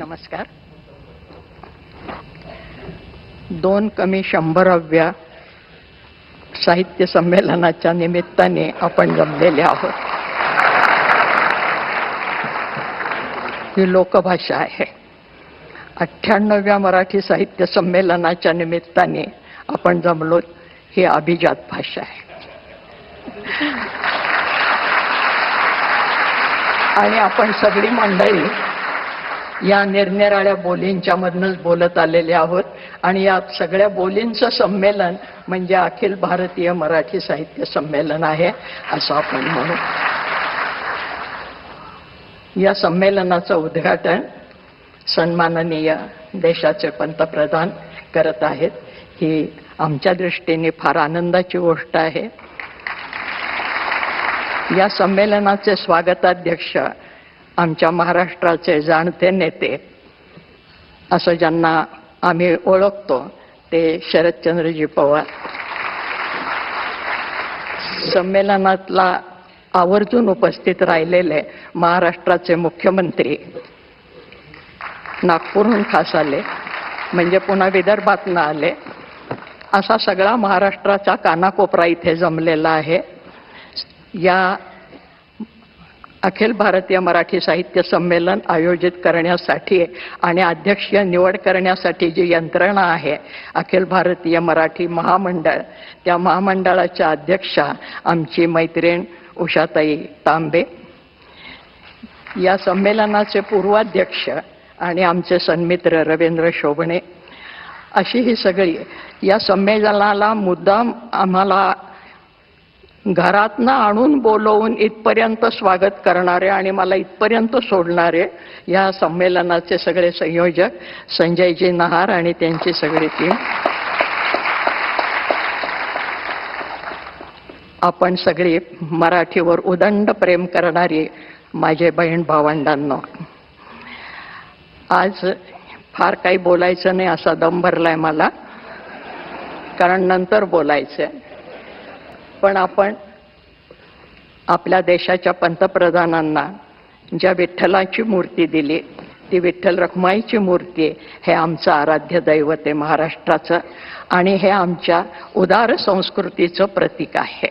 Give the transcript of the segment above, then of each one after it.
नमस्कार. 2-100व्या साहित्य संमेलनाच्या निमित्ताने आपण जमलेले आहोत. ही लोकभाषा आहे. 98व्या मराठी साहित्य संमेलनाच्या निमित्ताने आपण जमलो, ही अभिजात भाषा आहे. आणि आपण सगळी मंडळी या निरनिराळ्या बोलींच्या मधनच बोलत आलेले आहोत. आणि या सगळ्या बोलींचं संमेलन म्हणजे अखिल भारतीय मराठी साहित्य संमेलन आहे असं आपण म्हणू. या संमेलनाचं उद्घाटन सन्माननीय देशाचे पंतप्रधान करत आहेत. ही आमच्या दृष्टीने फार आनंदाची गोष्ट आहे. या संमेलनाचे स्वागताध्यक्ष आमच्या महाराष्ट्राचे जाणते नेते असं ज्यांना आम्ही ओळखतो ते शरदचंद्रजी पवार. संमेलनातला आवर्जून उपस्थित राहिलेले महाराष्ट्राचे मुख्यमंत्री नागपूरहून खास आले, म्हणजे पुन्हा विदर्भातनं आले. असा सगळा महाराष्ट्राचा कानाकोपरा इथे जमलेला आहे. या अखिल भारतीय मराठी साहित्य संमेलन आयोजित करण्यासाठी आणि अध्यक्षीय निवड करण्यासाठी जी यंत्रणा आहे अखिल भारतीय मराठी महामंडळ, त्या महामंडळाच्या अध्यक्षा आमची मैत्रीण उषाताई तांबे, या संमेलनाचे पूर्वाध्यक्ष आणि आमचे सन्मित्र रवींद्र शोभणे, अशी ही सगळी या संमेलनाला मुद्दाम आम्हाला घरातनं आणून बोलवून इथपर्यंत स्वागत करणारे आणि मला इथपर्यंत सोडणारे या संमेलनाचे सगळे संयोजक संजयजी नहार आणि त्यांची सगळी टीम, आपण सगळी मराठीवर उदंड प्रेम करणारी माझे बहीण भावंडांनो, आज फार काही बोलायचं नाही असा दम भरलाय मला, कारण नंतर बोलायचंय. पण आपण आपल्या देशाच्या पंतप्रधानांना ज्या विठ्ठलाची मूर्ती दिली ती विठ्ठल रखुमाईची मूर्ती, हे आमचं आराध्य दैवत आहे महाराष्ट्राचं आणि हे आमच्या उदार संस्कृतीचं प्रतीक आहे.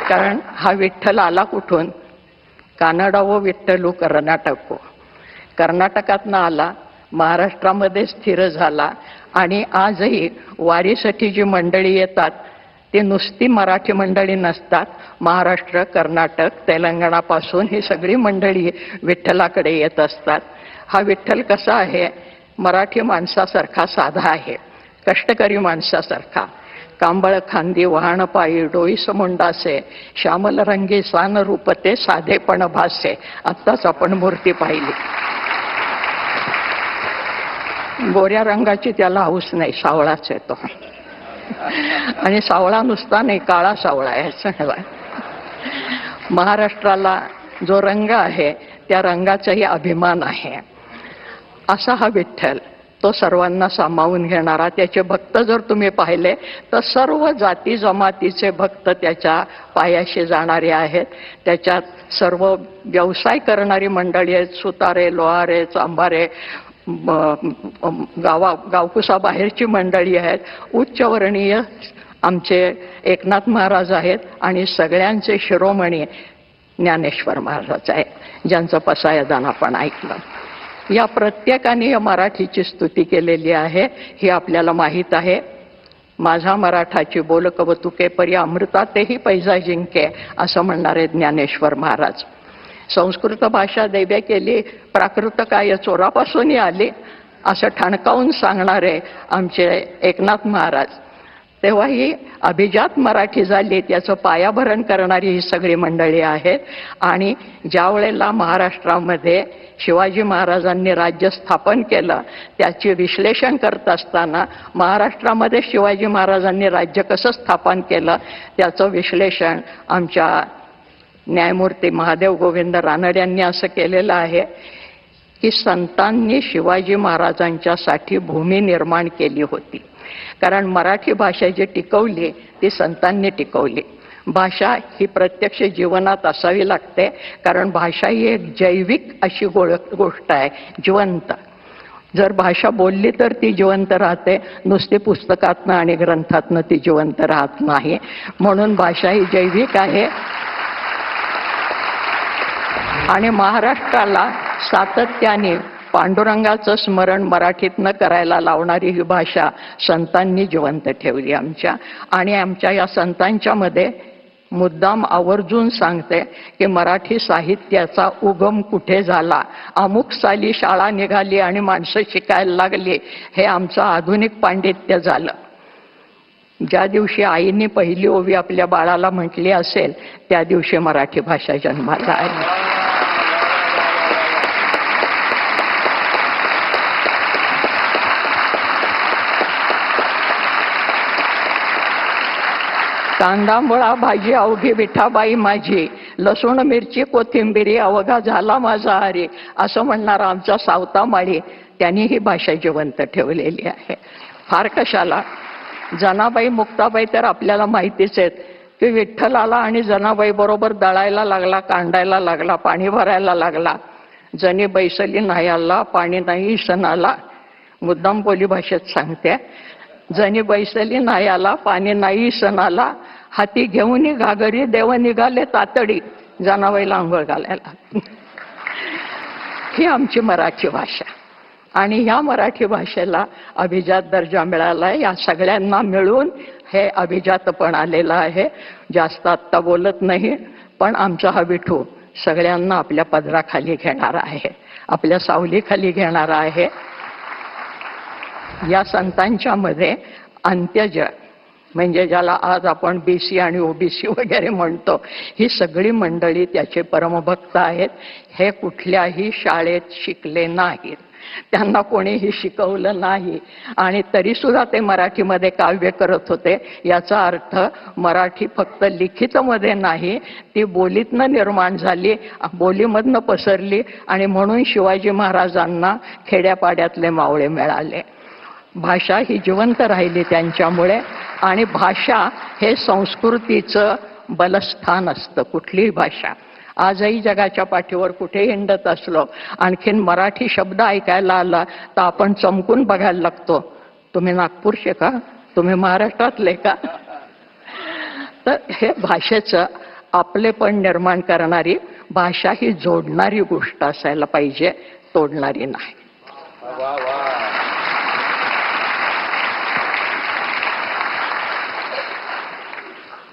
कारण हा विठ्ठल आला कुठून? कानडावो विठ्ठलू कर्नाटको, कर्नाटकातनं आला, महाराष्ट्रामध्ये स्थिर झाला आणि आजही वारीसाठी जी मंडळी येतात ती नुसती मराठी मंडळी नसतात. महाराष्ट्र, कर्नाटक, तेलंगणापासून ही सगळी मंडळी विठ्ठलाकडे येत असतात. हा विठ्ठल कसा आहे? मराठी माणसासारखा साधा आहे, कष्टकरी माणसासारखा. कांबळ खांदी वाहन पायी डोईस मुंडासे, श्यामल रंगी सान रूपते साधेपण भासे. आत्ताच आपण मूर्ती पाहिली. गोऱ्या रंगाची त्याला हौस नाही, सावळाच आहे तो. आणि सावळा नुसता नाही, काळा सावळा आहे सगळा. महाराष्ट्राला जो रंग आहे त्या रंगाचाही अभिमान आहे. असा हा विठ्ठल, तो सर्वांना सामावून घेणारा. त्याचे भक्त जर तुम्ही पाहिले तर सर्व जाती जमातीचे भक्त त्याच्या पायाशी जाणारे आहेत. त्याच्यात सर्व व्यवसाय करणारी मंडळी आहेत, सुतारे, लोहारे, चांभारे, गावकुसाबाहेरची मंडळी आहेत, उच्चवर्णीय आमचे एकनाथ महाराज आहेत आणि सगळ्यांचे शिरोमणी ज्ञानेश्वर महाराज आहेत, ज्यांचं पसायदान आपण ऐकलं. या प्रत्येकाने मराठीची स्तुती केलेली आहे, हे आपल्याला माहीत आहे. माझा मराठाची बोल कवतुके परी अमृतातेही पैजा जिंके, असं म्हणणारे ज्ञानेश्वर महाराज. संस्कृत भाषा दैव्य केली, प्राकृत काय चोरापासूनही आली, असं ठणकावून सांगणारे आमचे एकनाथ महाराज. तेव्हा ही अभिजात मराठी झाली, त्याचं पायाभरण करणारी ही सगळी मंडळी आहेत. आणि ज्या वेळेला महाराष्ट्रामध्ये शिवाजी महाराजांनी राज्य स्थापन केलं त्याचे विश्लेषण करत असताना महाराष्ट्रामध्ये शिवाजी महाराजांनी राज्य कसं स्थापन केलं त्याचं विश्लेषण आमच्या न्यायमूर्ती महादेव गोविंद रानड यांनी असं केलेलं आहे की संतांनी शिवाजी महाराजांच्यासाठी भूमी निर्माण केली होती. कारण मराठी भाषा जी टिकवली ती संतांनी टिकवली. भाषा ही प्रत्यक्ष जीवनात असावी लागते, कारण भाषा ही एक जैविक अशी गोष्ट आहे, जिवंत. जर भाषा बोलली तर ती जिवंत राहते, नुसती पुस्तकातनं आणि ग्रंथातनं ती जिवंत राहत नाही. म्हणून भाषा ही जैविक आहे. आणि महाराष्ट्राला सातत्याने पांडुरंगाचं स्मरण मराठीतनं करायला लावणारी ही भाषा संतांनी जिवंत ठेवली आमच्या. आणि आमच्या या संतांच्या मध्ये मुद्दाम आवर्जून सांगते की मराठी साहित्याचा उगम कुठे झाला, अमुक साली शाळा निघाली आणि माणसं शिकायला लागली, हे आमचं आधुनिक पांडित्य झालं. ज्या दिवशी आईने पहिली ओवी आपल्या बाळाला म्हटली असेल त्या दिवशी मराठी भाषा जन्माला आली. कांदा मुळा भाजी अवघी विठाबाई माझी, लसूण मिरची कोथिंबिरी अवघा झाला माझा हरी, असं म्हणणारा आमचा सावता माळी, त्यांनी ही भाषा जिवंत ठेवलेली आहे. फार कशाला, जनाबाई मुक्ताबाई तर आपल्याला माहितीच आहेत की विठ्ठलाला आणि जनाबाई बरोबर दळायला लागला, कांडायला लागला, पाणी भरायला लागला. जनी बैसली नाही आला पाणी नाही सणाला, मुद्दाम बोली भाषेत सांगते. जनी बैसली नाही आला पाणी नाही सणाला, हाती घेऊन घागरी देव निघाले तातडी, जनाबाईला आंघोळ घालायला. ही आमची मराठी भाषा. आणि ह्या मराठी भाषेला अभिजात दर्जा मिळाला आहे. या सगळ्यांना मिळून हे अभिजातपण आलेलं आहे. जास्त आत्ता बोलत नाही, पण आमचा हा विठू सगळ्यांना आपल्या पदराखाली घेणारा आहे, आपल्या सावलीखाली घेणारा आहे. या संतांच्या मध्ये अंत्यज म्हणजे ज्याला आज आपण BC आणि OBC वगैरे म्हणतो, ही सगळी मंडळी त्याचे परमभक्त आहेत. हे कुठल्याही शाळेत शिकले नाहीत, त्यांना कोणीही शिकवलं नाही, आणि तरी सुद्धा ते मराठीमध्ये काव्य करत होते. याचा अर्थ मराठी फक्त लिखितमध्ये नाही, ती बोलीतनं निर्माण झाली, बोलीमधनं पसरली, आणि म्हणून शिवाजी महाराजांना खेड्यापाड्यातले मावळे मिळाले. भाषा ही जिवंत राहिली त्यांच्यामुळे. आणि भाषा हे संस्कृतीचं बलस्थान असतं. कुठलीही भाषा आजही जगाच्या पाठीवर कुठेही हिंडत असलो, आणखीन मराठी शब्द ऐकायला आला तर आपण चमकून बघायला लागतो, तुम्ही नागपूरचे का, तुम्ही महाराष्ट्रातले का. तर हे भाषेचं आपलेपण निर्माण करणारी, भाषा ही जोडणारी गोष्ट असायला पाहिजे, तोडणारी नाही.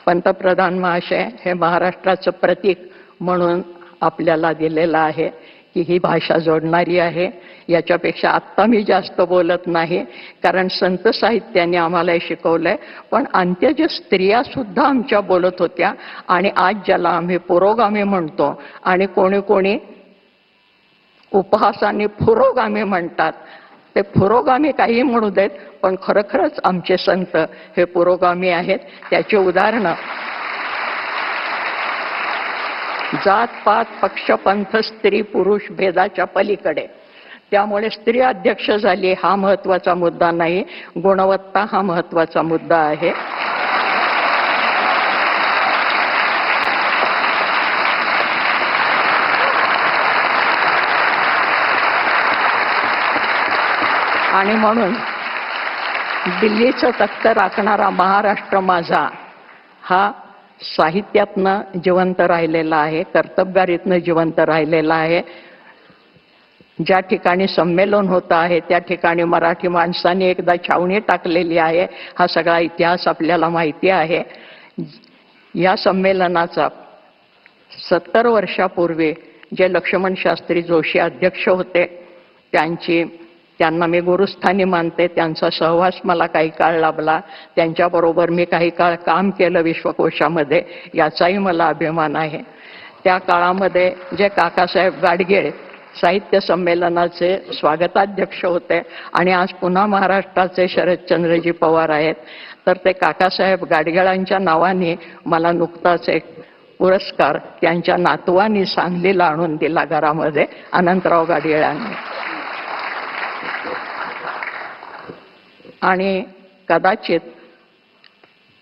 पंतप्रधान महाशय हे महाराष्ट्राचं प्रतीक म्हणून आपल्याला दिलेलं आहे की ही भाषा जोडणारी आहे. याच्यापेक्षा आत्ता मी जास्त बोलत नाही, कारण संत साहित्याने आम्हाला हे शिकवलंय. पण अंत्यज स्त्रिया सुद्धा आमच्या बोलत होत्या, आणि आज ज्याला आम्ही पुरोगामी म्हणतो, आणि कोणी कोणी उपहासाने पुरोगामी म्हणतात, ते पुरोगामी काही म्हणू देत, पण खरोखरच आमचे संत हे पुरोगामी आहेत. त्याचे उदाहरणं जात पात पक्ष पंथ स्त्री पुरुष भेदाच्या पलीकडे. त्यामुळे स्त्री अध्यक्ष झाली हा महत्वाचा मुद्दा नाही, गुणवत्ता हा महत्वाचा मुद्दा आहे. आणि म्हणून दिल्लीचं तख्त राखणारा महाराष्ट्र माझा हा साहित्यातनं जिवंत राहिलेला आहे, कर्तबगारीतनं जिवंत राहिलेला आहे. ज्या ठिकाणी संमेलन होतं आहे त्या ठिकाणी मराठी माणसाने एकदा छावणी टाकलेली आहे. हा सगळा इतिहास आपल्याला माहिती आहे. या संमेलनाचा 70 वर्षापूर्वी जे लक्ष्मण शास्त्री जोशी अध्यक्ष होते, त्यांना मी गुरुस्थानी मानते. त्यांचा सहवास मला काही काळ लाभला, त्यांच्याबरोबर मी काही काळ काम केलं विश्वकोशामध्ये, याचाही मला अभिमान आहे. त्या काळामध्ये जे काकासाहेब गाडगीळ साहित्य संमेलनाचे स्वागताध्यक्ष होते, आणि आज पुन्हा महाराष्ट्राचे शरदचंद्रजी पवार आहेत, तर ते काकासाहेब गाडगिळांच्या नावाने मला नुकताच एक पुरस्कार त्यांच्या नातवांनी सांगलीला आणून दिला घरामध्ये, अनंतराव गाडगिळांनी. आणि कदाचित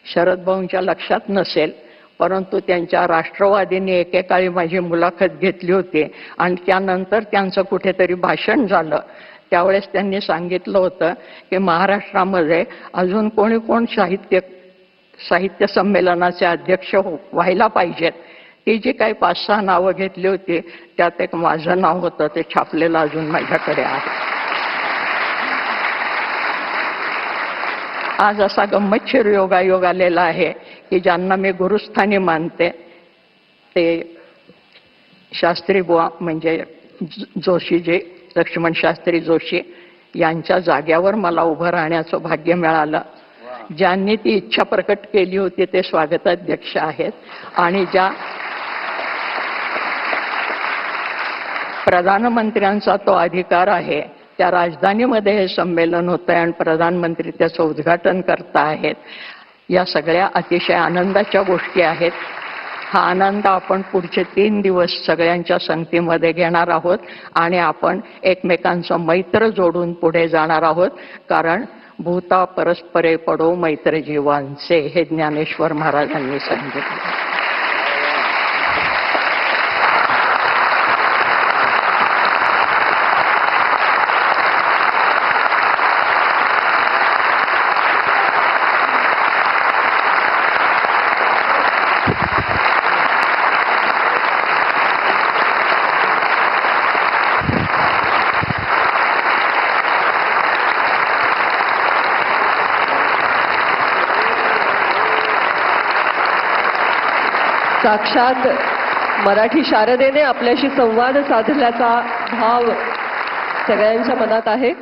शरद भाऊंच्या लक्षात नसेल, परंतु त्यांच्या राष्ट्रवादीने एकेकाळी माझी मुलाखत घेतली होती आणि त्यानंतर त्यांचं कुठेतरी भाषण झालं. त्यावेळेस त्यांनी सांगितलं होतं की महाराष्ट्रामध्ये अजून कोण साहित्य संमेलनाचे अध्यक्ष व्हायला पाहिजेत. ती जी काही 5-6 नावं घेतली होती त्यात एक माझं नाव होतं, ते छापलेलं अजून माझ्याकडे आहे. आज असा गंमतशीर योगायोग आलेला आहे की ज्यांना मी गुरुस्थानी मानते ते शास्त्री बुवा म्हणजे जोशीजी, लक्ष्मण शास्त्री जोशी यांच्या जाग्यावर मला उभं राहण्याचं भाग्य मिळालं. ज्यांनी ती इच्छा प्रकट केली होती ते स्वागताध्यक्ष आहेत आणि ज्या प्रधानमंत्र्यांचा तो अधिकार आहे, त्या राजधानीमध्ये हे संमेलन होतं आणि प्रधानमंत्री त्याचं उद्घाटन करता आहेत. या सगळ्या अतिशय आनंदाच्या गोष्टी आहेत. हा आनंद आपण पुढचे 3 दिवस सगळ्यांच्या संगतीमध्ये घेणार आहोत आणि आपण एकमेकांचं मैत्र जोडून पुढे जाणार आहोत. कारण भूता परस्परे पडो मैत्र जीवांचे, हे ज्ञानेश्वर महाराजांनी सांगितले. साक्षात मराठी शारदेने आपल्याशी संवाद साधल्याचा भाव सगळ्यांच्या मनात आहे.